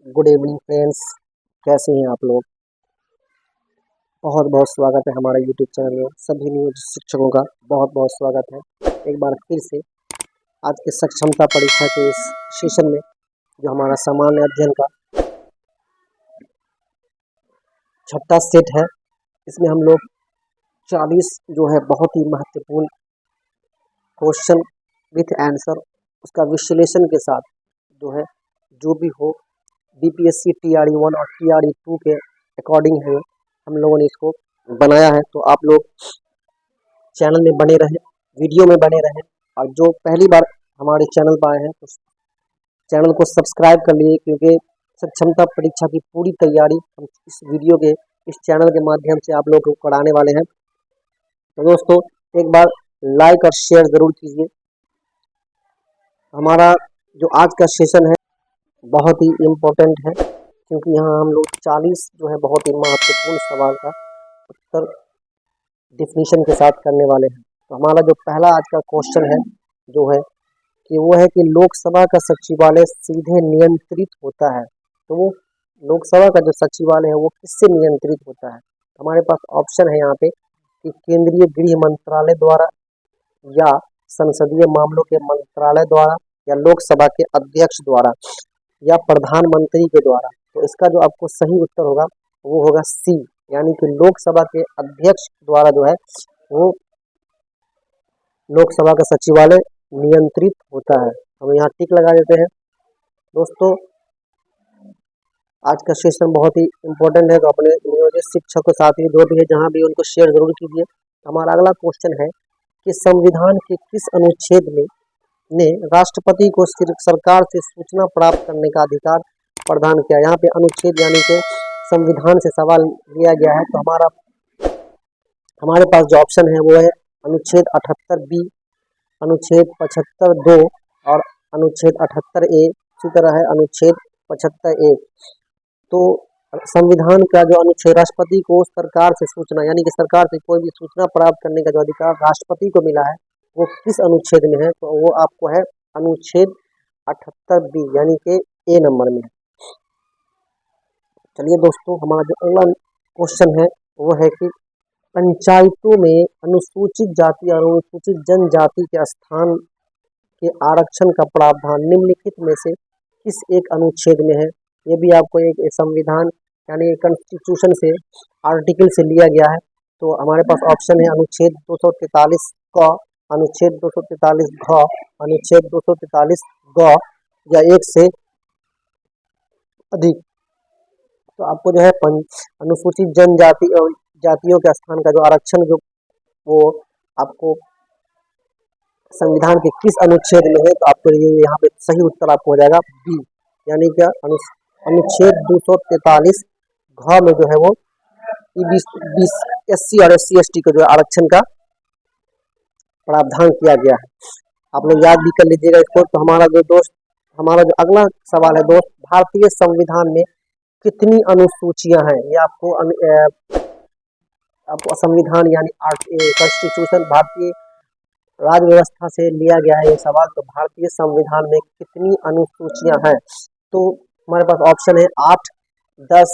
Good evening friends. कैसे हैं आप लोग। बहुत बहुत स्वागत है हमारे यूट्यूब चैनल में। सभी न्यू शिक्षकों का बहुत बहुत स्वागत है एक बार फिर से आज के सक्षमता परीक्षा के इस सेशन में, जो हमारा सामान्य अध्ययन का छठा सेट है। इसमें हम लोग 40 जो है बहुत ही महत्वपूर्ण क्वेश्चन विथ आंसर, उसका विश्लेषण के साथ जो है जो भी हो बीपीएससी टीआरई 1 और टीआरई 2 के अकॉर्डिंग है हम लोगों ने इसको बनाया है। तो आप लोग चैनल में बने रहें, वीडियो में बने रहें, और जो पहली बार हमारे चैनल पर आए हैं तो चैनल को सब्सक्राइब कर लीजिए, क्योंकि सक्षमता परीक्षा की पूरी तैयारी हम इस वीडियो के इस चैनल के माध्यम से आप लोगों को कराने वाले हैं। तो दोस्तों एक बार लाइक और शेयर ज़रूर कीजिए। हमारा जो आज का सेशन है बहुत ही इम्पोर्टेंट है, क्योंकि यहाँ हम लोग 40 जो है बहुत ही महत्वपूर्ण सवाल का उत्तर डिफिनीशन के साथ करने वाले हैं। तो हमारा जो पहला आज का क्वेश्चन है जो है कि वो है कि लोकसभा का सचिवालय सीधे नियंत्रित होता है। तो वो लोकसभा का जो सचिवालय है वो किससे नियंत्रित होता है। हमारे पास ऑप्शन है यहाँ पे कि केंद्रीय गृह मंत्रालय द्वारा, या संसदीय मामलों के मंत्रालय द्वारा, या लोकसभा के अध्यक्ष द्वारा, या प्रधानमंत्री के द्वारा। तो इसका जो आपको सही उत्तर होगा वो होगा सी, यानी कि लोकसभा के अध्यक्ष द्वारा जो है वो लोकसभा का सचिवालय नियंत्रित होता है। हम यहाँ टिक लगा देते हैं। दोस्तों आज का सेशन बहुत ही इम्पोर्टेंट है, तो अपने नियोजित शिक्षक साथी जो भी है जहाँ भी उनको शेयर जरूर कीजिए। हमारा अगला क्वेश्चन है कि संविधान के किस अनुच्छेद में ने राष्ट्रपति को सरकार से सूचना प्राप्त करने का अधिकार प्रदान किया। यहाँ पे अनुच्छेद यानी कि संविधान से सवाल लिया गया है। तो हमारे पास जो ऑप्शन है वो है अनुच्छेद 78 बी, अनुच्छेद 75(2) और अनुच्छेद 78 ए, इसी तरह है अनुच्छेद 75 ए। तो संविधान का जो अनुच्छेद राष्ट्रपति को सरकार से सूचना यानी कि सरकार से कोई भी सूचना प्राप्त करने का जो अधिकार राष्ट्रपति को मिला है वो किस अनुच्छेद में है। तो वो आपको है अनुच्छेद 78 बी, यानी कि ए नंबर में है। चलिए दोस्तों हमारा जो अगला क्वेश्चन है वो है कि पंचायतों में अनुसूचित जाति और अनुसूचित जनजाति के स्थान के आरक्षण का प्रावधान निम्नलिखित में से किस एक अनुच्छेद में है। ये भी आपको एक संविधान यानी कॉन्स्टिट्यूशन से आर्टिकल से लिया गया है। तो हमारे पास ऑप्शन है अनुच्छेद 243 क, अनुच्छेद 243 घ, अनुच्छेद 243 ग, या एक से अधिक। तो आपको जो है अनुसूचित जनजाति और जातियों के स्थान का जो आरक्षण जो वो आपको संविधान के किस अनुच्छेद में है। तो आपको ये यहाँ पे सही उत्तर आपको हो जाएगा बी, यानी कि अनुच्छेद 243 घ में जो है वो SC और SC/ST को जो आरक्षण का प्रावधान किया गया है। आप लोग याद भी कर लीजिएगा इसको। तो हमारा जो अगला सवाल है दोस्त, भारतीय संविधान में कितनी अनुसूचियां हैं। ये आपको संविधान यानी कॉन्स्टिट्यूशन भारतीय राज्य व्यवस्था से लिया गया है ये सवाल। तो भारतीय संविधान में कितनी अनुसूचियां हैं। तो हमारे पास ऑप्शन है 8, 10,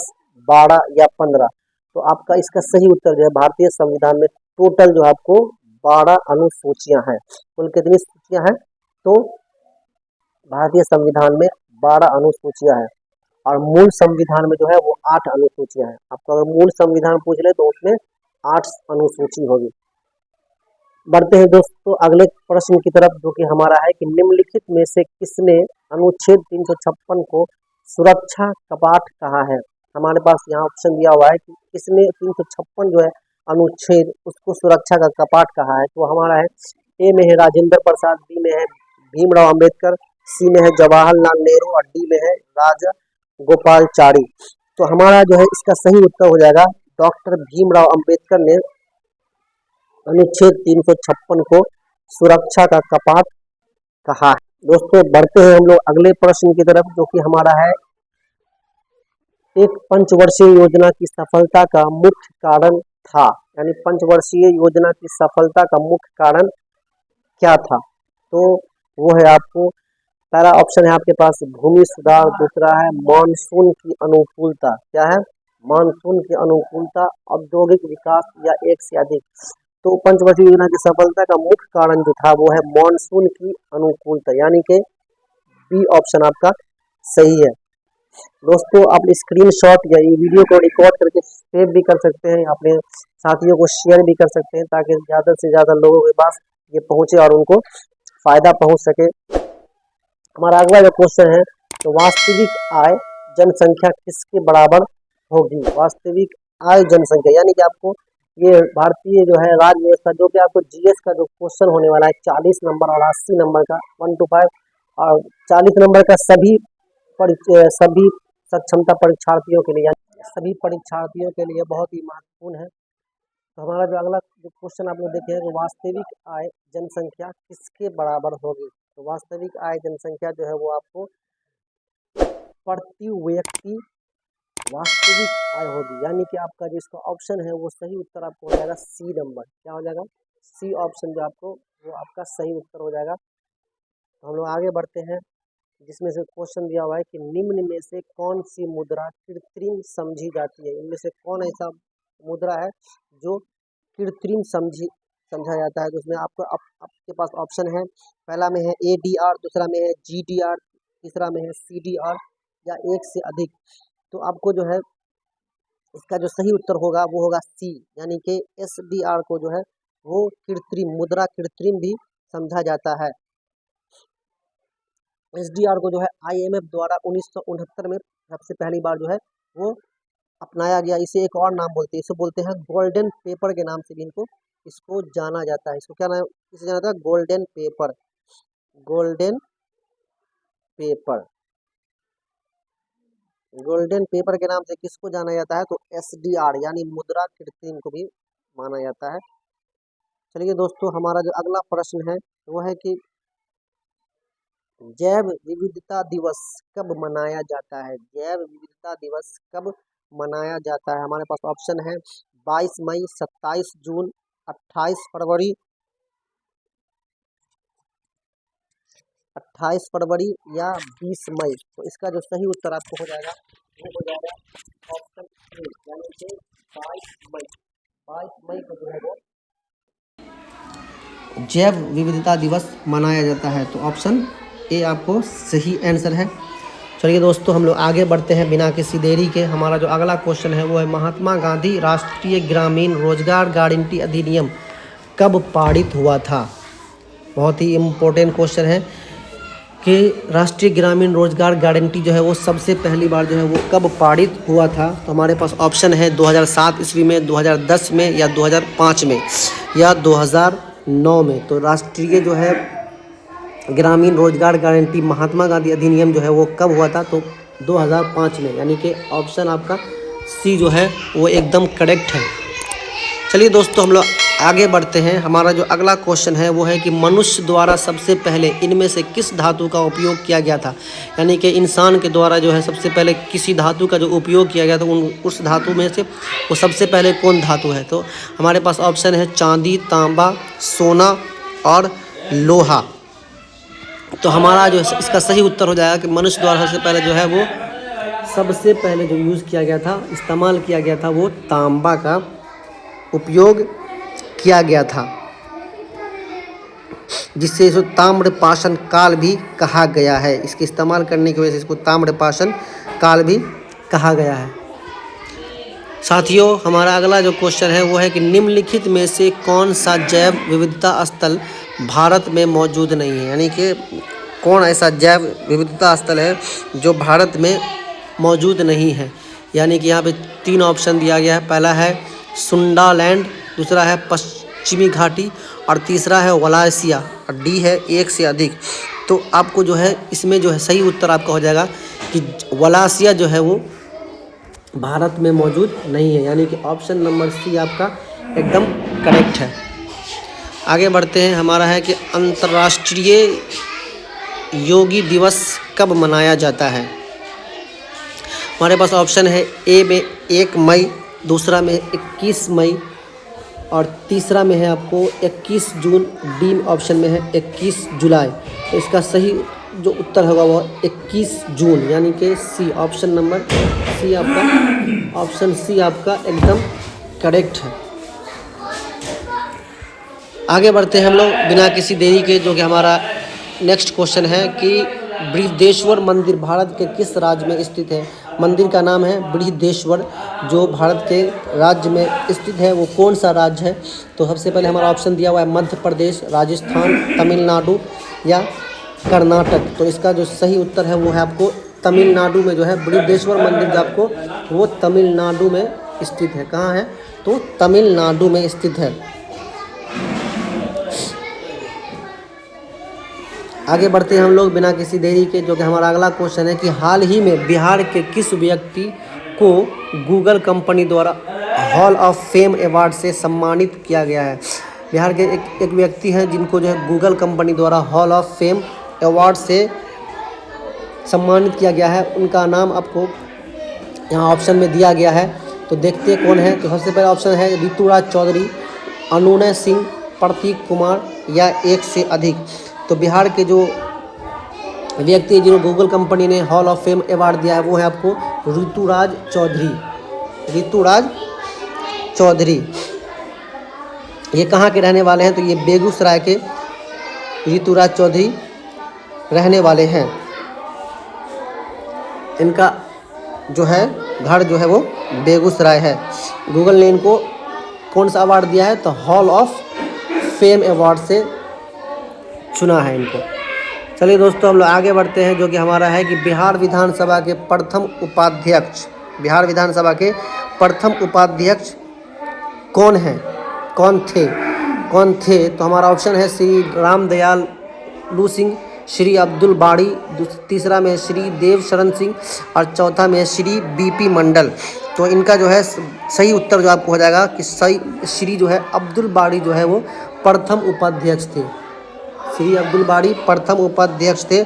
12 या 15। तो आपका इसका सही उत्तर जो है भारतीय संविधान में टोटल जो आपको 12 अनुसूचियां हैं। कुल कितनी सूचियां हैं। तो भारतीय संविधान में 12 अनुसूचियां हैं, और मूल संविधान में जो है वो 8 अनुसूचियां हैं। आपको अगर मूल संविधान पूछ ले तो उसमें 8 अनुसूची होगी। बढ़ते हैं दोस्तों अगले प्रश्न की तरफ, जो कि हमारा है कि निम्नलिखित में से किसने अनुच्छेद 356 को सुरक्षा कपाट कहा है। हमारे पास यहाँ ऑप्शन दिया हुआ है कि किसने 356 जो है अनुच्छेद उसको सुरक्षा का कपाट कहा है। तो हमारा है ए में है राजेंद्र प्रसाद, बी में है भीमराव अंबेडकर, सी में है जवाहरलाल नेहरू और डी में है राजा गोपालचारी। तो हमारा जो है इसका सही उत्तर हो जाएगा डॉक्टर भीमराव अंबेडकर ने अनुच्छेद 356 को सुरक्षा का कपाट कहा है। दोस्तों बढ़ते हैं हम लोग अगले प्रश्न की तरफ, जो कि हमारा है एक पंचवर्षीय योजना की सफलता का मुख्य कारण था। यानी पंचवर्षीय योजना की सफलता का मुख्य कारण क्या था। तो वो है आपको पहला ऑप्शन है आपके पास भूमि सुधार, दूसरा है मानसून की अनुकूलता। क्या है? मानसून की अनुकूलता, औद्योगिक विकास या एक से अधिक। तो पंचवर्षीय योजना की सफलता का मुख्य कारण जो था वो है मानसून की अनुकूलता, यानी कि बी ऑप्शन आपका सही है। दोस्तों आप स्क्रीनशॉट या ये वीडियो को रिकॉर्ड करके सेव भी कर सकते हैं, अपने साथियों को शेयर भी कर सकते हैं, ताकि ज़्यादा से ज़्यादा लोगों के पास ये पहुंचे और उनको फायदा पहुंच सके। हमारा अगला जो क्वेश्चन है, तो वास्तविक आय जनसंख्या किसके बराबर होगी? वास्तविक आय जनसंख्या, यानी कि आपको ये भारतीय जो है राज्य व्यवस्था, जो कि आपको जीएस का जो क्वेश्चन होने वाला है 40 नंबर और 80 नंबर का 1 to 5 और 40 नंबर का सभी सक्षमता परीक्षार्थियों के लिए, यानी सभी परीक्षार्थियों के लिए बहुत ही महत्वपूर्ण है। तो हमारा जो अगला जो क्वेश्चन आप लोग देखे हैं, वास्तविक आय जनसंख्या किसके बराबर होगी? तो वास्तविक आय जनसंख्या जो है वो आपको प्रति व्यक्ति वास्तविक आय होगी, यानी कि आपका जो इसका ऑप्शन है वो सही उत्तर आपको हो जाएगा सी नंबर। क्या हो जाएगा? सी ऑप्शन जो आपको वो आपका सही उत्तर हो जाएगा। तो हम लोग आगे बढ़ते हैं, जिसमें से क्वेश्चन दिया हुआ है कि निम्न में से कौन सी मुद्रा कृत्रिम समझी जाती है? इनमें से कौन ऐसा मुद्रा है जो कृत्रिम समझा जाता है? तो उसमें आपके पास ऑप्शन है, पहला में है ADR, दूसरा में है GDR, तीसरा में है CDR या एक से अधिक। तो आपको जो है इसका जो सही उत्तर होगा वो होगा सी, यानी कि SDR को जो है वो मुद्रा कृत्रिम भी समझा जाता है। SDR को जो है IMF द्वारा 1969 में सबसे पहली बार जो है वो अपनाया गया। इसे एक और नाम बोलते हैं, इसे बोलते हैं गोल्डन पेपर के नाम से भी इसको जाना जाता है। इसको क्या नाम इसे जाना जाता है? Golden paper. Golden paper, golden paper के नाम से किसको जाना जाता है? तो SDR यानी मुद्रा कृत्रिम को भी माना जाता है। चलिए दोस्तों, हमारा जो अगला प्रश्न है वो है कि जैव विविधता दिवस कब मनाया जाता है? जैव विविधता दिवस कब मनाया जाता है? हमारे पास ऑप्शन है 22 मई, 27 जून, 28 फरवरी, 28 फरवरी या 20 मई। तो इसका जो सही उत्तर आपको हो जाएगा वो हो जाएगा ऑप्शन ए, यानी कि 22 मई। 22 मई को जो है वो जैव विविधता दिवस मनाया जाता है। तो ऑप्शन ए आपको सही आंसर है। चलिए दोस्तों, हम लोग आगे बढ़ते हैं बिना किसी देरी के। हमारा जो अगला क्वेश्चन है वो है महात्मा गांधी राष्ट्रीय ग्रामीण रोजगार गारंटी अधिनियम कब पारित हुआ था? बहुत ही इम्पोर्टेंट क्वेश्चन है कि राष्ट्रीय ग्रामीण रोजगार गारंटी जो है वो सबसे पहली बार जो है वो कब पारित हुआ था? तो हमारे पास ऑप्शन है 2007 ईस्वी में, 2010 में या 2005 में या 2009 में। तो राष्ट्रीय जो है ग्रामीण रोजगार गारंटी महात्मा गांधी अधिनियम जो है वो कब हुआ था? तो 2005 में, यानी कि ऑप्शन आपका सी जो है वो एकदम करेक्ट है। चलिए दोस्तों, हम लोग आगे बढ़ते हैं। हमारा जो अगला क्वेश्चन है वो है कि मनुष्य द्वारा सबसे पहले इनमें से किस धातु का उपयोग किया गया था? यानी कि इंसान के द्वारा जो है सबसे पहले किसी धातु का जो उपयोग किया गया था, उस धातु में से वो सबसे पहले कौन धातु है? तो हमारे पास ऑप्शन है चांदी, तांबा, सोना और लोहा। तो हमारा जो इसका सही उत्तर हो जाएगा कि मनुष्य द्वारा सबसे पहले जो है वो सबसे पहले जो यूज़ किया गया था, इस्तेमाल किया गया था, वो तांबा का उपयोग किया गया था, जिससे इसको ताम्रपाषाण काल भी कहा गया है। इसके इस्तेमाल करने की वजह से इसको ताम्रपाषाण काल भी कहा गया है। साथियों, हमारा अगला जो क्वेश्चन है वो है कि निम्नलिखित में से कौन सा जैव विविधता स्थल भारत में मौजूद नहीं है? यानी कि कौन ऐसा जैव विविधता स्थल है जो भारत में मौजूद नहीं है? यानी कि यहाँ पे 3 ऑप्शन दिया गया है। पहला है सुंडालैंड, दूसरा है पश्चिमी घाटी और तीसरा है वलासिया और डी है एक से अधिक। तो आपको जो है इसमें जो है सही उत्तर आपका हो जाएगा कि वलासिया जो है वो भारत में मौजूद नहीं है, यानी कि ऑप्शन नंबर सी आपका एकदम करेक्ट है। आगे बढ़ते हैं। हमारा है कि अंतर्राष्ट्रीय योगी दिवस कब मनाया जाता है? हमारे पास ऑप्शन है ए में 1 मई, दूसरा में 21 मई और तीसरा में है आपको 21 जून, डी ऑप्शन में है 21 जुलाई। तो इसका सही जो उत्तर होगा वो 21 जून, यानी कि सी, ऑप्शन नंबर सी आपका, ऑप्शन सी आपका एकदम करेक्ट है। आगे बढ़ते हैं हम लोग बिना किसी देरी के, जो कि हमारा नेक्स्ट क्वेश्चन है कि बृहदेश्वर मंदिर भारत के किस राज्य में स्थित है। मंदिर का नाम है बृहदेश्वर, जो भारत के राज्य में स्थित है, वो कौन सा राज्य है। तो सबसे पहले हमारा ऑप्शन दिया हुआ है मध्य प्रदेश, राजस्थान, तमिलनाडु या कर्नाटक। तो इसका जो सही उत्तर है वो है आपको तमिलनाडु में जो है बृहदेश्वर मंदिर, जो आपको वो तमिलनाडु में स्थित है। कहाँ है, तो तमिलनाडु में स्थित है। आगे बढ़ते हैं हम लोग बिना किसी देरी के, जो कि हमारा अगला क्वेश्चन है कि हाल ही में बिहार के किस व्यक्ति को गूगल कंपनी द्वारा हॉल ऑफ फेम अवार्ड से सम्मानित किया गया है। बिहार के एक व्यक्ति हैं जिनको जो है गूगल कंपनी द्वारा हॉल ऑफ फेम अवार्ड से सम्मानित किया गया है। उनका नाम आपको यहाँ ऑप्शन में दिया गया है, तो देखते हैं कौन है। तो सबसे पहला ऑप्शन है ऋतुराज चौधरी, अनुनय सिंह, प्रतीक कुमार या एक से अधिक। तो बिहार के जो व्यक्ति जिन्हें गूगल कंपनी ने हॉल ऑफ फेम अवार्ड दिया है वो है आपको ऋतुराज चौधरी। ऋतुराज चौधरी ये कहाँ के रहने वाले हैं, तो ये बेगूसराय के ऋतुराज चौधरी रहने वाले हैं। इनका जो है घर जो है वो बेगूसराय है। गूगल ने इनको कौन सा अवार्ड दिया है, तो हॉल ऑफ फेम अवार्ड से चुना है इनको। चलिए दोस्तों हम लोग आगे बढ़ते हैं, जो कि हमारा है कि बिहार विधानसभा के प्रथम उपाध्यक्ष, बिहार विधानसभा के प्रथम उपाध्यक्ष कौन हैं, कौन थे। तो हमारा ऑप्शन है श्री रामदयालु सिंह, श्री अब्दुल बाड़ी, तीसरा में श्री देव शरण सिंह और चौथा में श्री बीपी मंडल। तो इनका जो है सही उत्तर जो आपको हो जाएगा कि सही श्री जो है अब्दुल बाड़ी जो है वो प्रथम उपाध्यक्ष थे। श्री अब्दुल बाड़ी प्रथम उपाध्यक्ष थे।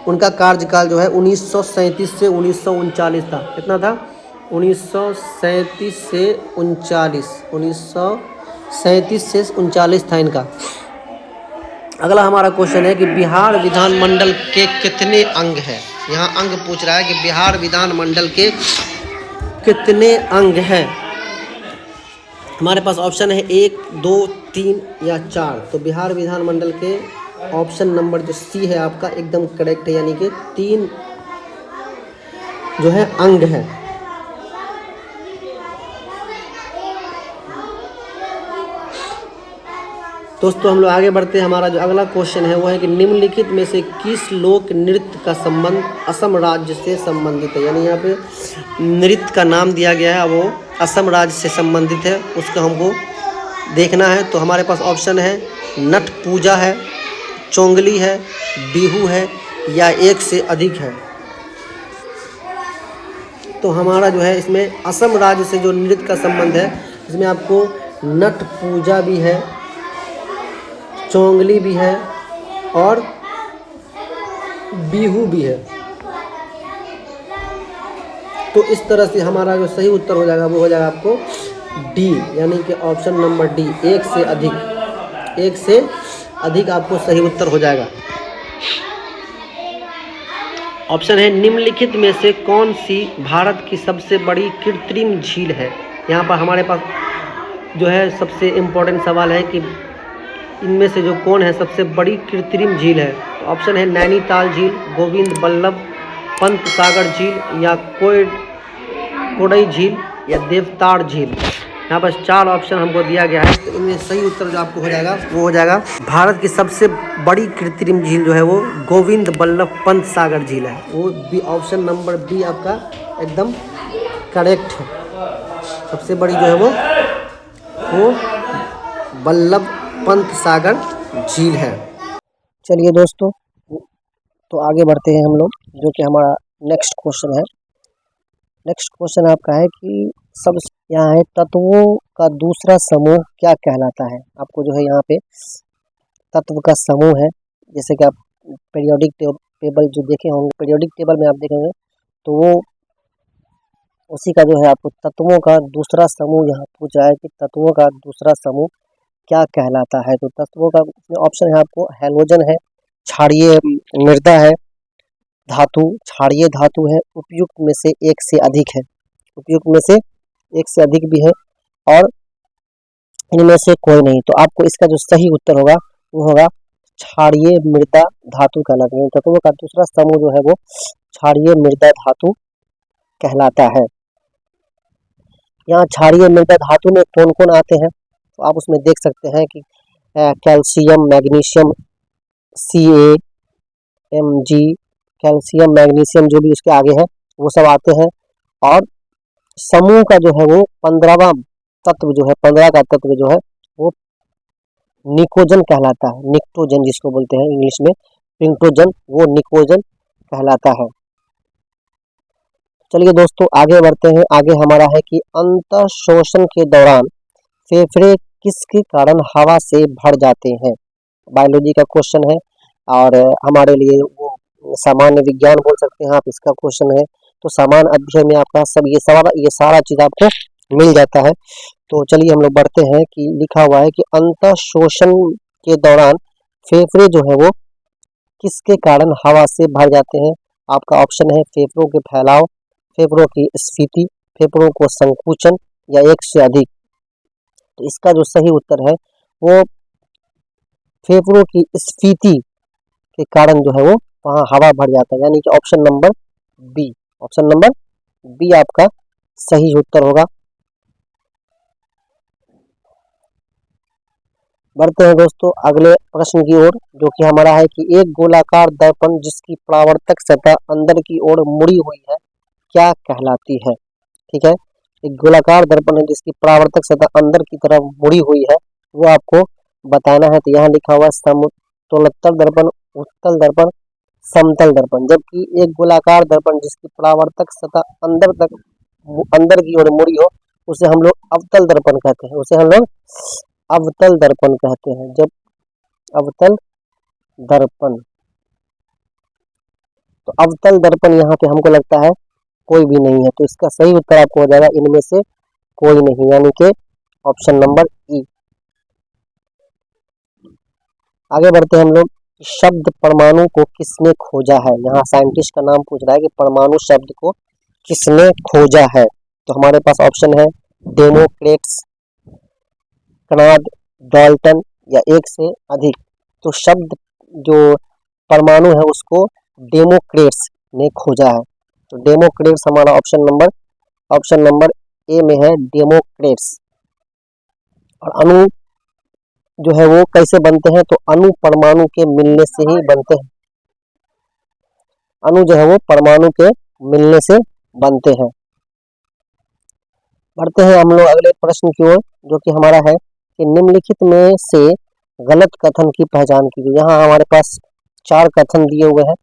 उनका कार्यकाल जो है 1937 से 1939 था। कितना था, 1937 से 1939 था इनका। अगला हमारा क्वेश्चन है कि बिहार विधानमंडल के कितने अंग हैं। यहाँ अंग पूछ रहा है कि बिहार विधानमंडल के कितने अंग हैं। हमारे पास ऑप्शन है 1, 2, 3 या 4। तो बिहार विधानमंडल के ऑप्शन नंबर जो सी है आपका एकदम करेक्ट है, यानी कि 3 जो है अंग है। दोस्तों हम लोग आगे बढ़ते हैं। हमारा जो अगला क्वेश्चन है वो है कि निम्नलिखित में से किस लोक नृत्य का संबंध असम राज्य से संबंधित है। यानी यहाँ पे नृत्य का नाम दिया गया है, वो असम राज्य से संबंधित है, उसको हमको देखना है। तो हमारे पास ऑप्शन है नट पूजा है, चोंगली है, बिहू है या एक से अधिक है। तो हमारा जो है इसमें असम राज्य से जो नृत्य का संबंध है, इसमें आपको नट पूजा भी है, चोंगली भी है और बिहू भी है। तो इस तरह से हमारा जो सही उत्तर हो जाएगा वो हो जाएगा आपको डी, यानी कि ऑप्शन नंबर डी, एक से अधिक। एक से अधिक आपको सही उत्तर हो जाएगा। ऑप्शन है निम्नलिखित में से कौन सी भारत की सबसे बड़ी कृत्रिम झील है। यहाँ पर हमारे पास जो है सबसे इम्पोर्टेंट सवाल है कि इनमें से जो कौन है सबसे बड़ी कृत्रिम झील है। तो ऑप्शन है नैनीताल झील, गोविंद बल्लभ पंत सागर झील या कोडई झील या देवताड़ झील। यहाँ पर 4 ऑप्शन हमको दिया गया है। तो इनमें सही उत्तर जो आपको हो जाएगा वो हो जाएगा भारत की सबसे बड़ी कृत्रिम झील जो है वो गोविंद बल्लभ पंत सागर झील है। वो बी, ऑप्शन नंबर बी आपका एकदम करेक्ट है। सबसे बड़ी जो है वो बल्लभ पंत सागर झील है। चलिए दोस्तों तो आगे बढ़ते हैं हम लोग, जो कि हमारा नेक्स्ट क्वेश्चन है। नेक्स्ट क्वेश्चन आपका है कि सब यहाँ है तत्वों का दूसरा समूह क्या कहलाता है। आपको जो है यहाँ पे तत्व का समूह है, जैसे कि आप पीरियोडिक टेबल जो देखे होंगे, पीरियोडिक टेबल में आप देखेंगे तो वो उसी का जो है आपको तत्वों का दूसरा समूह यहाँ पूछ रहा है कि तत्वों का दूसरा समूह क्या कहलाता है। तो तत्वों का ऑप्शन है आपको हैलोजन है, क्षारीय मृदा है, धातु क्षारीय धातु है, उपयुक्त में से एक से अधिक है, उपयुक्त में से एक से अधिक भी है, और इनमें से कोई नहीं। तो आपको इसका जो सही उत्तर होगा वो होगा क्षारीय मृदा धातु कहलाते हैं। तत्वों का दूसरा समूह जो है वो क्षारीय मृदा धातु कहलाता है। यहाँ क्षारीय मृदा धातु में कौन कौन आते हैं तो आप उसमें देख सकते हैं कि calcium, magnesium, Ca, Mg, calcium, magnesium जो भी उसके आगे है वो सब आते हैं। और समूह का जो है वो 15वां तत्व जो है, 15 का तत्व जो है वो निकोजन कहलाता है। निक्टोजन जिसको बोलते हैं इंग्लिश में, पिंक्टोजन, वो निकोजन कहलाता है। चलिए दोस्तों आगे बढ़ते हैं। आगे हमारा है कि अंतः शोषण के दौरान फेफड़े किसके कारण हवा से भर जाते हैं। बायोलॉजी का क्वेश्चन है और हमारे लिए वो सामान्य विज्ञान बोल सकते हैं आप, इसका क्वेश्चन है। तो सामान्य अध्ययन में आपका सब ये सारा चीज आपको मिल जाता है। तो चलिए हम लोग बढ़ते हैं कि लिखा हुआ है कि अंतः शोषण के दौरान फेफड़े जो है वो किसके कारण हवा से भर जाते हैं। आपका ऑप्शन है फेफड़ों के फैलाव, फेफड़ों की स्फीति, फेफड़ों को संकुचन, या एक से अधिक। तो इसका जो सही उत्तर है वो फेफड़ों की स्फीति के कारण जो है वो वहां हवा भर जाता है, यानी कि option number B, option number B आपका सही उत्तर होगा। बढ़ते हैं दोस्तों अगले प्रश्न की ओर, जो कि हमारा है कि एक गोलाकार दर्पण जिसकी परावर्तक सतह अंदर की ओर मुड़ी हुई है क्या कहलाती है। ठीक है, एक गोलाकार दर्पण है जिसकी परावर्तक सतह अंदर की तरफ मुड़ी हुई है, वो आपको बताना है। तो यहाँ लिखा हुआ समतलोत्तर दर्पण, उत्तल दर्पण, समतल दर्पण। जबकि एक गोलाकार दर्पण जिसकी परावर्तक सतह अंदर की ओर मुड़ी हो उसे हम लोग अवतल दर्पण कहते हैं, उसे हम लोग अवतल दर्पण कहते हैं। जब अवतल दर्पण, तो अवतल दर्पण यहाँ पे हमको लगता है कोई भी नहीं है। तो इसका सही उत्तर आपको हो जाएगा इनमें से कोई नहीं, यानी कि ऑप्शन नंबर ई। आगे बढ़ते हैं हम लोग। शब्द परमाणु को किसने खोजा है। यहाँ साइंटिस्ट का नाम पूछ रहा है कि परमाणु शब्द को किसने खोजा है। तो हमारे पास ऑप्शन है डेमोक्रेट्स, कनाड, डाल्टन, या एक से अधिक। तो शब्द जो परमाणु है उसको डेमोक्रेट्स ने खोजा है। तो डेमोक्रेट्स हमारा ऑप्शन नंबर ए में है, डेमोक्रेट्स। और अणु जो है वो कैसे बनते हैं, तो अणु परमाणु के मिलने से ही बनते हैं। अणु जो है वो परमाणु के मिलने से बनते हैं। बढ़ते हैं हम लोग अगले प्रश्न की ओर, जो कि हमारा है कि निम्नलिखित में से गलत कथन की पहचान कीजिए। यहाँ हमारे पास 4 कथन दिए हुए हैं,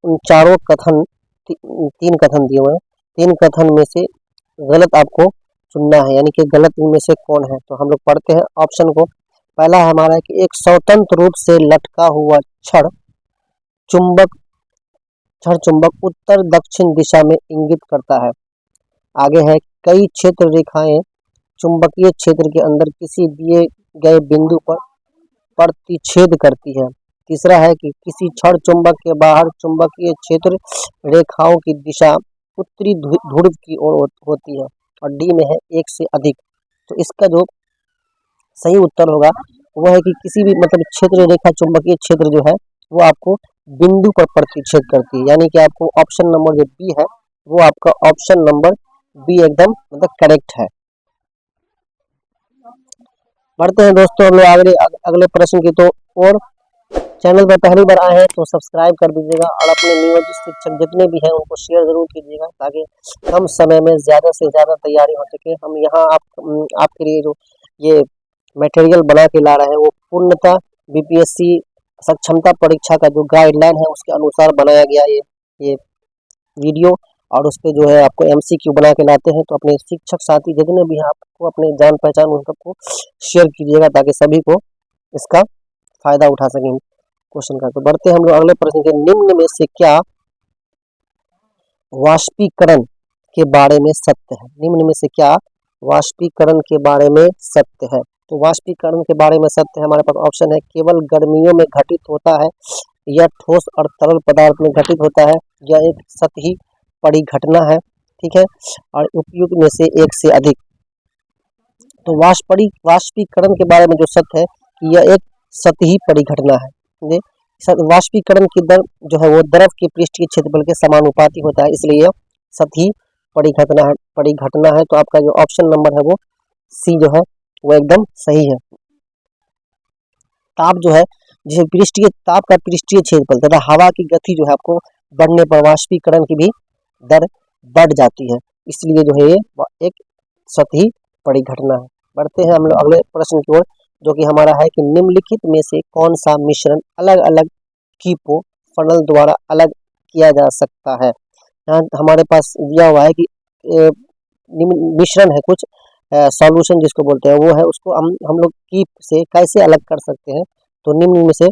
उन चारों कथन, 3 कथन दिए हुए हैं, 3 कथन में से गलत आपको चुनना है, यानी कि गलत इनमें से कौन है। तो हम लोग पढ़ते हैं ऑप्शन को। पहला हमारा है कि एक स्वतंत्र रूप से लटका हुआ छड़ चुंबक उत्तर दक्षिण दिशा में इंगित करता है। आगे है कई क्षेत्र रेखाएं चुंबकीय क्षेत्र के अंदर किसी दिए गए बिंदु पर प्रतिच्छेद करती है। तीसरा है कि किसी छड़ चुंबक के बाहर चुंबकीय क्षेत्र रेखाओं की दिशा उत्तरी ध्रुव की ओर होती है। और डी में है एक से अधिक। तो इसका जो सही उत्तर होगा वो है कि किसी भी क्षेत्र रेखा, चुंबकीय क्षेत्र जो है वो आपको बिंदु पर प्रतिच्छेद करती है, यानी कि आपको ऑप्शन नंबर जो बी है वो आपका ऑप्शन नंबर बी एकदम करेक्ट है। बढ़ते हैं दोस्तों हम लोग अगले प्रश्न की तो और। चैनल पर पहली बार आए हैं तो सब्सक्राइब कर दीजिएगा और अपने नियोजित शिक्षक जितने भी हैं उनको शेयर जरूर कीजिएगा, ताकि कम समय में ज़्यादा से ज़्यादा तैयारी हो सके। हम यहाँ आपके लिए जो ये मटेरियल बना के ला रहे हैं वो पूर्णतः बीपीएससी सक्षमता परीक्षा का जो गाइडलाइन है उसके अनुसार बनाया गया ये वीडियो, और उस पर जो है आपको एमसीक्यू बना के लाते हैं। तो अपने शिक्षक साथी जितने भी हैं आपको अपने जान पहचान उन सबको शेयर कीजिएगा, ताकि सभी को इसका फायदा उठा सकें क्वेश्चन का। तो बढ़ते हम लोग अगले प्रश्न के। निम्न में से क्या वाष्पीकरण के बारे में सत्य है। निम्न में से क्या वाष्पीकरण के बारे में सत्य है। तो वाष्पीकरण के बारे में सत्य है, हमारे पास ऑप्शन है केवल गर्मियों में घटित होता है, या ठोस और तरल पदार्थ में घटित होता है, यह एक सतही परिघटना है, ठीक है। और उपयुक्त में से एक से अधिक। तो वाष्पीकरण के बारे में जो सत्य है कि यह एक सतही परिघटना है। वाष्पीकरण की दर जो है वो द्रव के पृष्ठीय क्षेत्रफल के समानुपाती होता है, इसलिए यह सतही परिघटना है। तो आपका जो ऑप्शन नंबर है वो सी जो है वो एकदम सही है। ताप जो है जिसे पृष्ठीय ताप का पृष्ठीय क्षेत्रफल तथा हवा की गति जो है आपको बढ़ने पर वाष्पीकरण की भी दर बढ़ जाती है, इसलिए जो है ये एक सतही परिघटना है। बढ़ते हैं हम लोग अगले प्रश्न की ओर, जो कि हमारा है कि निम्नलिखित में से कौन सा मिश्रण अलग अलग कीपो फनल द्वारा अलग किया जा सकता है। यहाँ हमारे पास दिया हुआ है कि मिश्रण है कुछ सॉल्यूशन जिसको बोलते हैं वो है, उसको हम लोग कीप से कैसे अलग कर सकते हैं। तो निम्न में से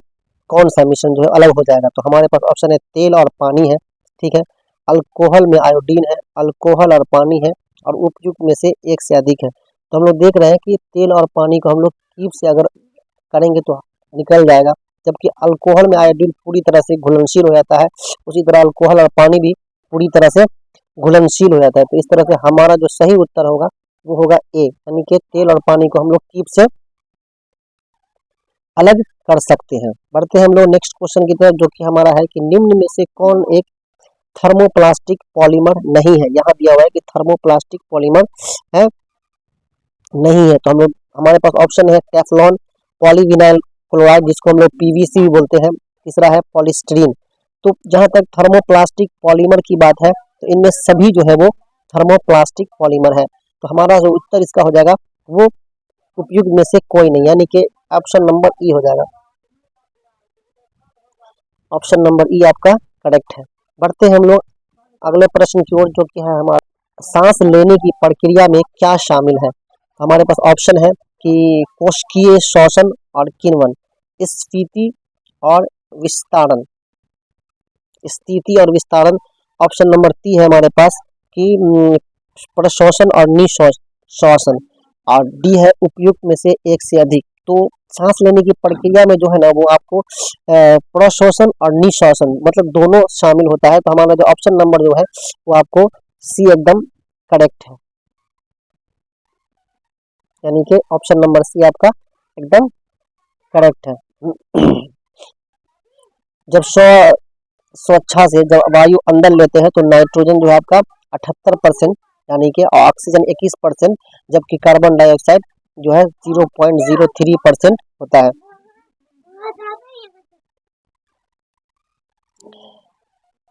कौन सा मिश्रण जो है अलग हो जाएगा। तो हमारे पास ऑप्शन है तेल और पानी है, ठीक है। अल्कोहल में आयोडीन है, अल्कोहल और पानी है, और उपयुक्त में से एक से अधिक है। तो हम लोग देख रहे हैं कि तेल और पानी को हम लोग कीप से अगर करेंगे तो निकल जाएगा, जबकि अल्कोहल में आयोडीन पूरी तरह से घुलनशील हो जाता है, उसी तरह अल्कोहल और पानी भी पूरी तरह से घुलनशील हो जाता है। तो इस तरह से हमारा जो सही उत्तर होगा वो होगा ए, यानी कि तेल और पानी को हम लोग कीप से अलग कर सकते हैं। बढ़ते हैं हम लोग नेक्स्ट क्वेश्चन की तरफ, जो कि हमारा है कि निम्न में से कौन एक थर्मोप्लास्टिक पॉलीमर नहीं है। यहाँ दिया हुआ है कि थर्मोप्लास्टिक पॉलीमर है नहीं है। तो हम लोग हमारे पास ऑप्शन है टेफ्लॉन, पॉलीविनाइल क्लोराइड जिसको हम लोग पीवीसी भी बोलते हैं, तीसरा है पॉलीस्टीरीन। तो जहाँ तक थर्मोप्लास्टिक पॉलीमर की बात है तो इनमें सभी जो है वो थर्मोप्लास्टिक पॉलीमर है। तो हमारा जो उत्तर इसका हो जाएगा वो उपयुक्त में से कोई नहीं, यानी कि ऑप्शन नंबर ई हो जाएगा। ऑप्शन नंबर ई आपका करेक्ट है। बढ़ते हैं हम लोग अगले प्रश्न की ओर, जो कि है हमारा सांस लेने की प्रक्रिया में क्या शामिल है। हमारे पास ऑप्शन है कि कोशिकीय श्वसन और किण्वन, स्फीति और विस्तारण, स्थिति और विस्तारण। ऑप्शन नंबर टी है हमारे पास कि प्रश्वसन और निश्वासन, और डी है उपयुक्त में से एक से अधिक। तो सांस लेने की प्रक्रिया में जो है ना वो आपको प्रश्वसन और निश्वासन मतलब दोनों शामिल होता है। तो हमारा जो ऑप्शन नंबर जो है वो आपको सी एकदम करेक्ट है, यानी कि ऑप्शन नंबर सी आपका एकदम करेक्ट है। जब स्वच्छा से जब वायु अंदर लेते हैं तो नाइट्रोजन जो है आपका 78% यानी कि ऑक्सीजन 21%, जबकि कार्बन डाइऑक्साइड जो है 0.03% होता है।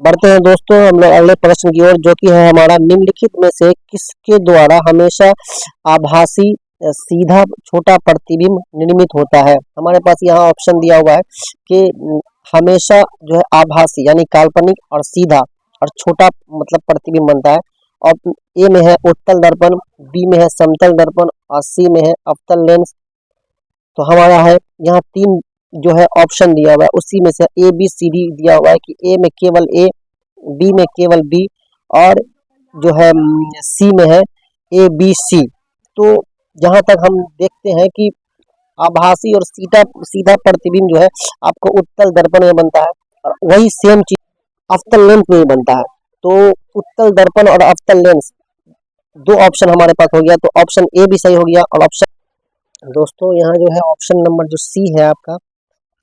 बढ़ते हैं दोस्तों हम लोग अगले प्रश्न की ओर, जो कि है हमारा निम्नलिखित में से किसके द्वारा हमेशा आभासी सीधा छोटा प्रतिबिंब निर्मित होता है। हमारे पास यहाँ ऑप्शन दिया हुआ है कि हमेशा जो है आभासी यानी काल्पनिक और सीधा और छोटा मतलब प्रतिबिंब बनता है। और ए में है उत्तल दर्पण, बी में है समतल दर्पण और सी में है अवतल लेंस। तो हमारा है यहाँ तीन जो है ऑप्शन दिया हुआ है, उसी में से ए बी सी डी दिया हुआ है कि ए में केवल ए, बी में केवल बी और जो है सी में है ए बी सी। तो जहाँ तक हम देखते हैं कि आभासी और सीधा प्रतिबिंब जो है आपको उत्तल दर्पण में बनता है, और वही सेम चीज अवतल लेंस में बनता है। तो उत्तल दर्पण और अवतल लेंस दो ऑप्शन हमारे पास हो गया, तो ऑप्शन ए भी सही हो गया। और ऑप्शन दोस्तों यहाँ जो है ऑप्शन नंबर जो सी है आपका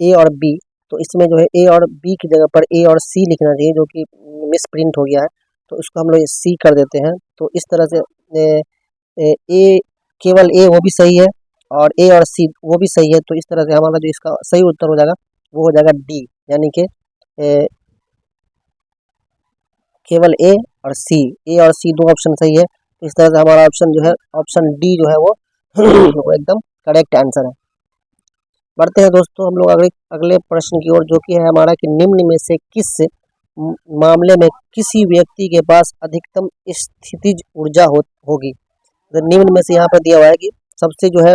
ए और बी, तो इसमें जो है ए और बी की जगह पर ए और सी लिखना चाहिए, जो कि मिस प्रिंट हो गया है, तो इसको हम लोग सी कर देते हैं। तो इस तरह से ए केवल ए वो भी सही है और ए और सी वो भी सही है। तो इस तरह से हमारा जो इसका सही उत्तर हो जाएगा वो हो जाएगा डी, यानी कि केवल ए और सी, ए और सी दो ऑप्शन सही है। तो इस तरह से हमारा ऑप्शन जो है ऑप्शन डी जो है वो वो एकदम करेक्ट आंसर है। बढ़ते हैं दोस्तों हम लोग अगले प्रश्न की ओर, जो कि है हमारा कि निम्न में से किस मामले में किसी व्यक्ति के पास अधिकतम स्थितिज ऊर्जा होगी। तो निम्न में से यहाँ पर दिया हुआ है कि सबसे जो है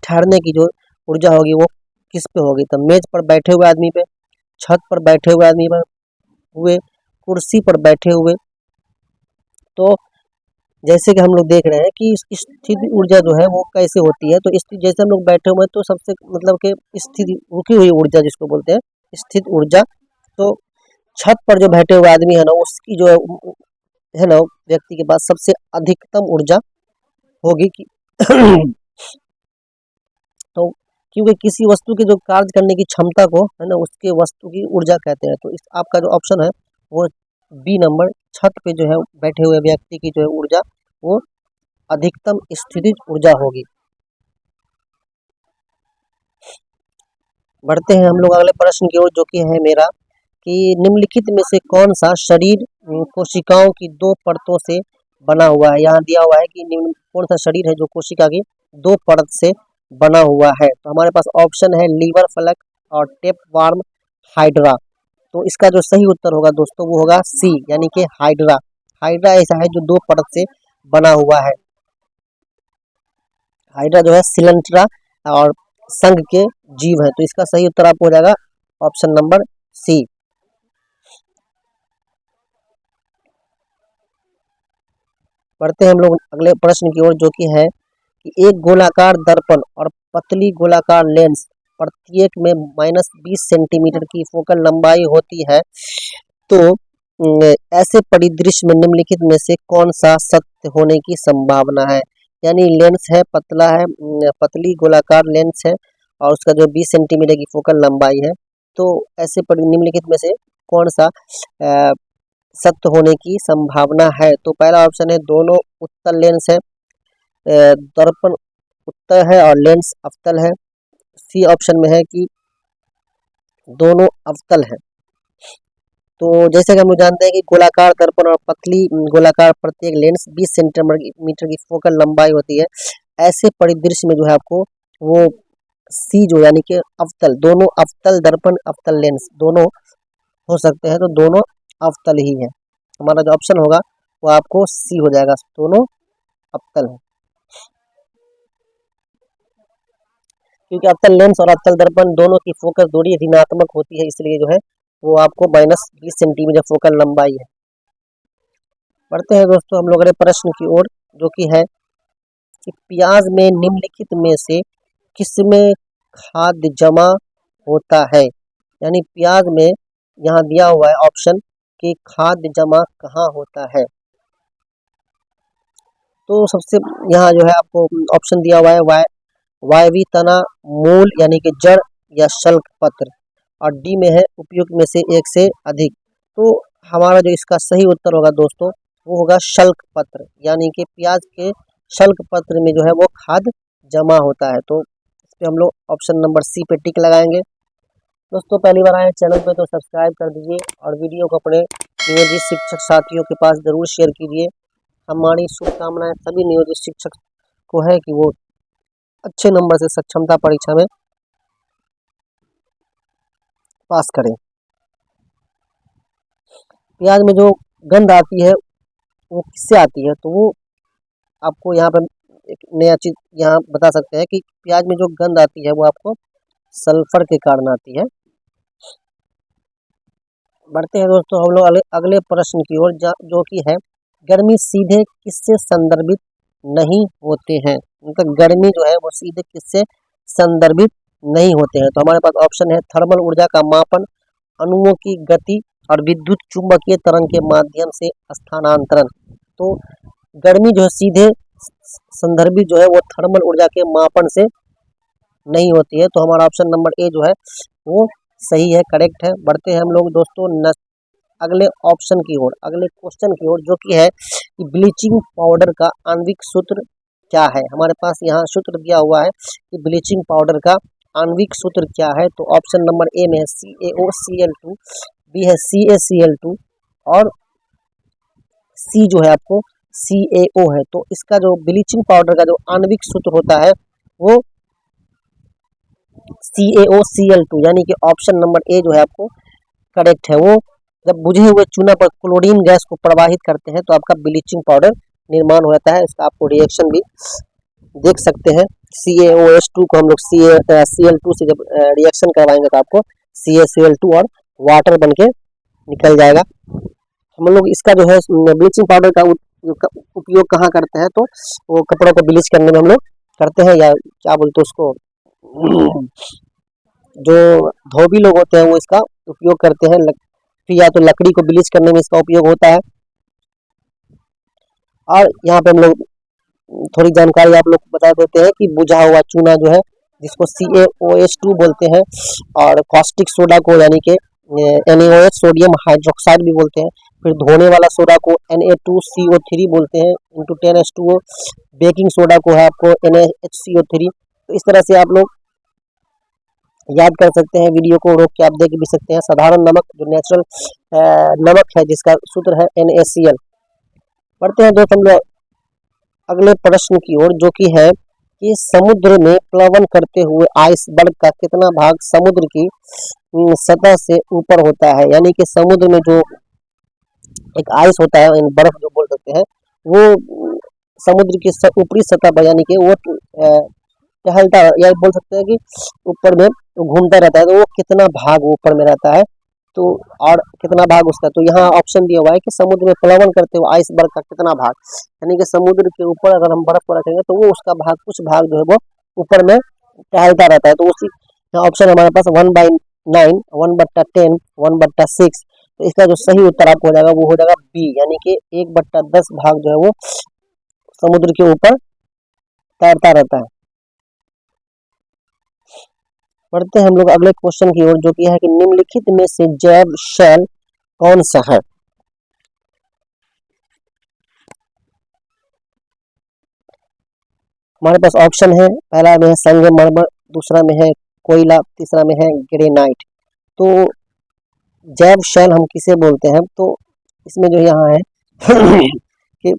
ठहरने की जो ऊर्जा होगी वो किस पे होगी। तो मेज पर बैठे हुए आदमी पे, छत पर बैठे हुए आदमी पर हुए, कुर्सी पर बैठे हुए। तो जैसे कि हम लोग देख रहे हैं कि स्थिति ऊर्जा जो है वो कैसे होती है। तो जैसे हम लोग बैठे हुए हैं तो सबसे मतलब कि स्थिति रुकी हुई ऊर्जा जिसको बोलते हैं स्थित ऊर्जा। तो छत पर जो बैठे हुए आदमी है ना, उसकी जो है ना, व्यक्ति के पास सबसे अधिकतम ऊर्जा होगी कि तो क्योंकि किसी वस्तु के जो कार्य करने की क्षमता को है ना, उसके वस्तु की ऊर्जा कहते हैं। तो इस आपका जो ऑप्शन है वो बी नंबर, छत पे जो है बैठे हुए व्यक्ति की जो है ऊर्जा वो अधिकतम स्थितिज ऊर्जा होगी। बढ़ते हैं हम लोग अगले प्रश्न की ओर, जो कि है मेरा कि निम्नलिखित में से कौन सा शरीर कोशिकाओं की दो परतों से बना हुआ है। यहाँ दिया हुआ है कि निम्न कौन सा शरीर है जो कोशिका की दो परत से बना हुआ है। तो हमारे पास ऑप्शन है लीवर फलक और टेप वार्म हाइड्रा। तो इसका जो सही उत्तर होगा दोस्तों वो होगा सी, यानी कि हाइड्रा। हाइड्रा ऐसा है जो दो परत से बना हुआ है। हाइड्रा जो है सिलेंट्रा और संघ के जीव है। तो इसका सही उत्तर आपको हो जाएगा ऑप्शन नंबर सी। बढ़ते हैं हम लोग अगले प्रश्न की ओर, जो कि है कि एक गोलाकार दर्पण और पतली गोलाकार लेंस प्रत्येक में -20 सेंटीमीटर की फोकल लंबाई होती है। तो ऐसे परिदृश्य में निम्नलिखित में से कौन सा सत्य होने की संभावना है। यानी लेंस है पतला है, पतली गोलाकार लेंस है और उसका जो 20 सेंटीमीटर की फोकल लंबाई है। तो ऐसे निम्नलिखित में से कौन सा सत्य होने की संभावना है। तो पहला ऑप्शन है दोनों उत्तल लेंस है, दर्पण उत्तल है और लेंस अवतल है। सी ऑप्शन में है कि दोनों अवतल है। तो जैसे कि हम लोग जानते हैं कि गोलाकार दर्पण और पतली गोलाकार प्रत्येक लेंस 20 सेंटीमीटर की फोकल लंबाई होती है। ऐसे परिदृश्य में जो है आपको वो सी जो यानी कि अवतल, दोनों अवतल दर्पण अवतल लेंस दोनों हो सकते हैं। तो दोनों अवतल ही है। हमारा जो ऑप्शन होगा वो आपको सी हो जाएगा, दोनों अवतल है। क्योंकि अवतल लेंस और अवतल दर्पण दोनों की फोकस दूरी ऋणात्मक होती है, इसलिए जो है वो आपको -20 सेंटीमीटर फोकल लंबाई है। बढ़ते हैं दोस्तों हम लोग अगले प्रश्न की ओर, जो कि है कि प्याज में निम्नलिखित में से किसमें खाद्य जमा होता है। यानी प्याज में यहाँ दिया हुआ है ऑप्शन कि खाद्य जमा कहाँ होता है। तो सबसे यहाँ जो है आपको ऑप्शन दिया हुआ है वायवी तना, मूल यानी कि जड़ या शल्क पत्र, और डी में है उपयुक्त में से एक से अधिक। तो हमारा जो इसका सही उत्तर होगा दोस्तों वो होगा शल्क पत्र, यानी कि प्याज के शल्क पत्र में जो है वो खाद जमा होता है। तो इस पे हम लोग ऑप्शन नंबर सी पे टिक लगाएंगे। दोस्तों पहली बार आए चैनल पे तो सब्सक्राइब कर दीजिए और वीडियो को अपने नियोजित शिक्षक साथियों के पास ज़रूर शेयर कीजिए। हमारी शुभकामनाएं सभी नियोजित शिक्षक को है कि वो अच्छे नंबर से सक्षमता परीक्षा में पास करें। प्याज में जो गंध आती है वो किससे आती है, तो वो आपको यहाँ पर एक नया चीज़ यहाँ बता सकते हैं कि प्याज में जो गंध आती है वो आपको सल्फर के कारण आती है। बढ़ते हैं दोस्तों हम लोग अगले प्रश्न की ओर, जो कि है गर्मी सीधे किससे संदर्भित नहीं होते हैं। मतलब गर्मी जो है वो सीधे किससे संदर्भित नहीं होते हैं। तो हमारे पास ऑप्शन है थर्मल ऊर्जा का मापन, अणुओं की गति और विद्युत चुंबकीय तरंग के माध्यम से स्थानांतरण। तो गर्मी जो है सीधे संदर्भित जो है वो थर्मल ऊर्जा के मापन से नहीं होती है। तो हमारा ऑप्शन नंबर ए जो है वो सही है, करेक्ट है। बढ़ते हैं हम लोग दोस्तों अगले ऑप्शन की ओर, अगले क्वेश्चन की ओर, जो कि है कि ब्लीचिंग पाउडर का आणविक सूत्र क्या है। हमारे पास यहाँ सूत्र दिया हुआ है कि ब्लीचिंग पाउडर का आणविक सूत्र क्या है। तो ऑप्शन नंबर ए में है CaOCl2, बी है CaCl2 और सी जो है आपको CaO है। तो इसका जो ब्लीचिंग पाउडर का जो आणविक सूत्र होता है वो CaOCl2, यानी कि ऑप्शन नंबर ए जो है आपको करेक्ट है। वो जब बुझे हुए चूना पर क्लोरीन गैस को प्रवाहित करते हैं तो आपका ब्लीचिंग पाउडर निर्माण हो जाता है। इसका आपको रिएक्शन भी देख सकते हैं। CaOH2 को हम लोग Cl2 से जब रिएक्शन करवाएंगे तो आपको CaCl2 और वाटर बन के निकल जाएगा। हम लोग इसका जो है ब्लीचिंग पाउडर का उपयोग कहाँ करते हैं, तो वो कपड़ों को ब्लीच करने में हम लोग करते हैं, या क्या बोलते हैं उसको, जो धोबी लोग होते हैं वो इसका उपयोग करते हैं फिर या तो लकड़ी को ब्लीच करने में इसका उपयोग होता है। और यहाँ पे हम लोग थोड़ी जानकारी आप लोग को बता देते हैं कि बुझा हुआ चूना जो है जिसको CaOH2 बोलते हैं, और कॉस्टिक सोडा को यानी कि NaOH सोडियम हाइड्रोक्साइड भी बोलते हैं। फिर धोने वाला सोडा को Na2CO3 बोलते हैं इंटू 10H2O। बेकिंग सोडा को है आपको NaHCO3। तो इस तरह से आप लोग याद कर सकते हैं, वीडियो को रोक के आप देख भी सकते हैं। साधारण नमक जो नेचुरल नमक है जिसका सूत्र है NaCl। बढ़ते हैं दोस्त हम लोग अगले प्रश्न की ओर, जो कि है कि समुद्र में प्लवन करते हुए आइसबर्ग का कितना भाग समुद्र की सतह से ऊपर होता है। यानी कि समुद्र में जो एक आइस होता है, बर्फ जो बोल सकते हैं, वो समुद्र की ऊपरी सतह पर यानी कि वो टहलता या बोल सकते हैं कि ऊपर में घूमता रहता है, तो वो कितना भाग ऊपर में रहता है, तो और कितना भाग उसका। तो यहाँ ऑप्शन दिया हुआ है कि समुद्र में प्लवन करते हुए आइसबर्ग का कितना भाग, यानी कि समुद्र के ऊपर अगर हम बर्फ को रखेंगे तो वो उसका भाग, कुछ भाग जो है वो ऊपर में टहलता रहता है। तो उसी ऑप्शन हमारे पास 1/9, 1/10, 1/6। तो इसका जो सही उत्तर आपको हो जाएगा वो हो जाएगा बी, यानी कि 1/10 भाग जो है वो समुद्र के ऊपर तैरता रहता है। बढ़ते हैं हम लोग अगले क्वेश्चन की ओर, जो कि है कि निम्नलिखित में से जैव शैल कौन सा है। हमारे पास ऑप्शन है, पहला में है संगमरमर, दूसरा में है कोयला, तीसरा में है ग्रेनाइट। तो जैव शैल हम किसे बोलते हैं, तो इसमें जो यहाँ है कि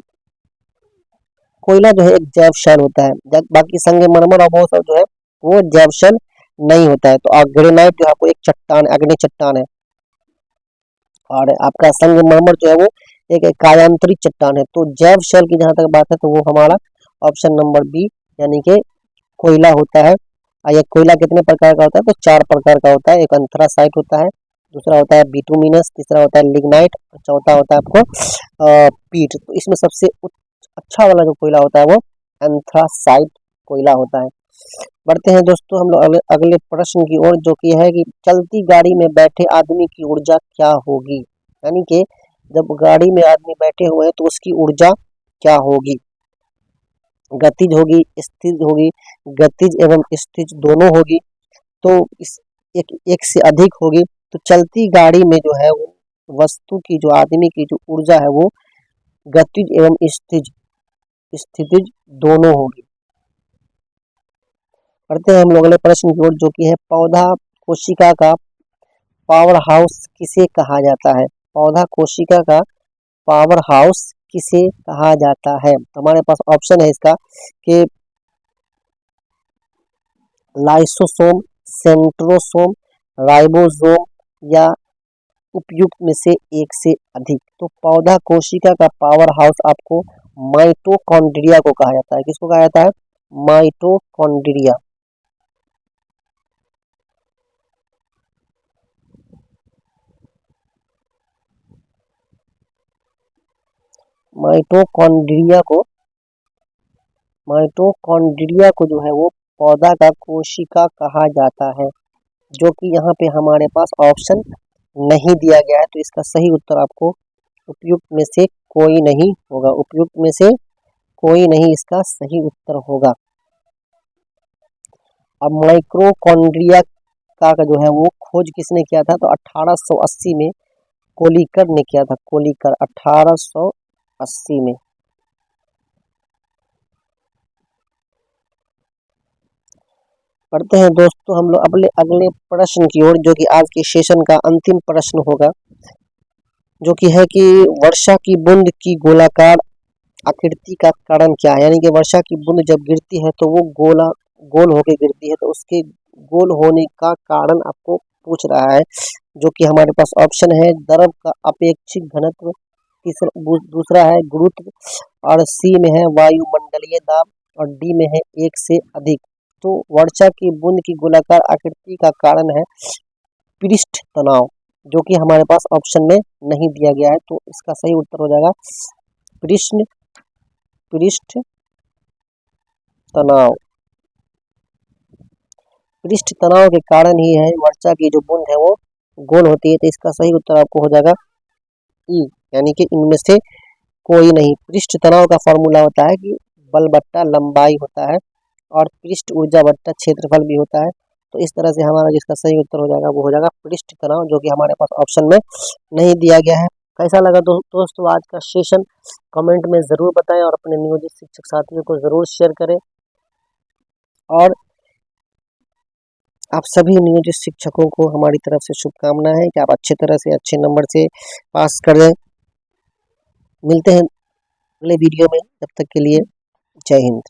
कोयला जो है एक जैव शैल होता है, बाकी संगमरमर और वो सब जो है वो जैव शैल नहीं होता है। तो ग्रेनाइट जो आपको एक चट्टान, अग्नि चट्टान है, और आपका संगमरमर जो है वो एक कायांतरित चट्टान है। तो जैव शैल की जहां तक बात है तो वो हमारा ऑप्शन नंबर बी, यानी कि कोयला होता है। ये कोयला कितने प्रकार का होता है, तो 4 प्रकार का होता है। एक एंथ्रासाइट होता है, दूसरा होता है बिटुमिनस, तीसरा होता है लिग्नाइट, और चौथा होता है आपको पीट। तो इसमें सबसे अच्छा वाला जो कोयला होता है वो एंथ्रासाइट कोयला होता है। बढ़ते हैं दोस्तों हम लोग अगले प्रश्न की ओर, जो कि है कि चलती गाड़ी में बैठे आदमी की ऊर्जा क्या होगी। यानी कि जब गाड़ी में आदमी बैठे हुए हैं तो उसकी ऊर्जा क्या होगी, गतिज होगी, स्थिर होगी, गतिज एवं स्थिर दोनों होगी, तो इस एक से अधिक होगी। तो चलती गाड़ी में जो है वो वस्तु की, जो आदमी की जो ऊर्जा है वो गतिज एवं स्थितिज दोनों होगी। करते हैं हम लोग अगले प्रश्न की ओर, जो कि है पौधा कोशिका का पावर हाउस किसे कहा जाता है। पौधा कोशिका का पावर हाउस किसे कहा जाता है। तो हमारे पास ऑप्शन है इसका कि लाइसोसोम, सेंट्रोसोम, राइबोसोम, या उपयुक्त में से एक से अधिक। तो पौधा कोशिका का पावर हाउस आपको माइटोकॉन्ड्रिया को कहा जाता है। किसको कहा जाता है, माइटोकॉन्ड्रिया। माइटोकॉन्ड्रिया को जो है वो पौधा का कोशिका कहा जाता है, जो कि यहाँ पे हमारे पास ऑप्शन नहीं दिया गया है। तो इसका सही उत्तर आपको उपयुक्त में से कोई नहीं होगा, उपयुक्त में से कोई नहीं इसका सही उत्तर होगा। अब माइक्रोकॉन्ड्रिया का जो है वो खोज किसने किया था, तो 1880 में कोलिकर ने किया था। कोलिकर 1880 में। पढ़ते हैं दोस्तों हम लोग अपने अगले प्रश्न की ओर, जो कि आज के सेशन का अंतिम प्रश्न होगा, जो कि है कि वर्षा की बूंद की गोलाकार आकृति का कारण क्या है। यानी कि वर्षा की बूंद जब गिरती है तो वो गोल होके गिरती है, तो उसके गोल होने का कारण आपको पूछ रहा है, जो कि हमारे पास ऑप्शन है द्रव का अपेक्षित घनत्व, दूसरा है गुरुत्व, और सी में है वायुमंडलीय दाब, और डी में है एक से अधिक। तो वर्षा की बूंद की गोलाकार आकृति का कारण है पृष्ठ तनाव, जो कि हमारे पास ऑप्शन में नहीं दिया गया है। तो इसका सही उत्तर हो जाएगा पृष्ठ तनाव। पृष्ठ तनाव के कारण ही है वर्षा की जो बूंद है वो गोल होती है, तो इसका सही उत्तर आपको हो जाएगा ई, यानी कि इनमें से कोई नहीं। पृष्ठ तनाव का फॉर्मूला होता है कि बल बट्टा लंबाई होता है और पृष्ठ ऊर्जा बट्टा क्षेत्रफल भी होता है। तो इस तरह से हमारा जिसका सही उत्तर हो जाएगा वो हो जाएगा पृष्ठ तनाव, जो कि हमारे पास ऑप्शन में नहीं दिया गया है। कैसा लगा दोस्तों आज का सेशन, कमेंट में ज़रूर बताएं और अपने नियोजित शिक्षक साथियों को ज़रूर शेयर करें। और आप सभी नियोजित शिक्षकों को हमारी तरफ से शुभकामनाएं कि आप अच्छे तरह से अच्छे नंबर से पास कर दें। मिलते हैं अगले वीडियो में, तब तक के लिए जय हिंद।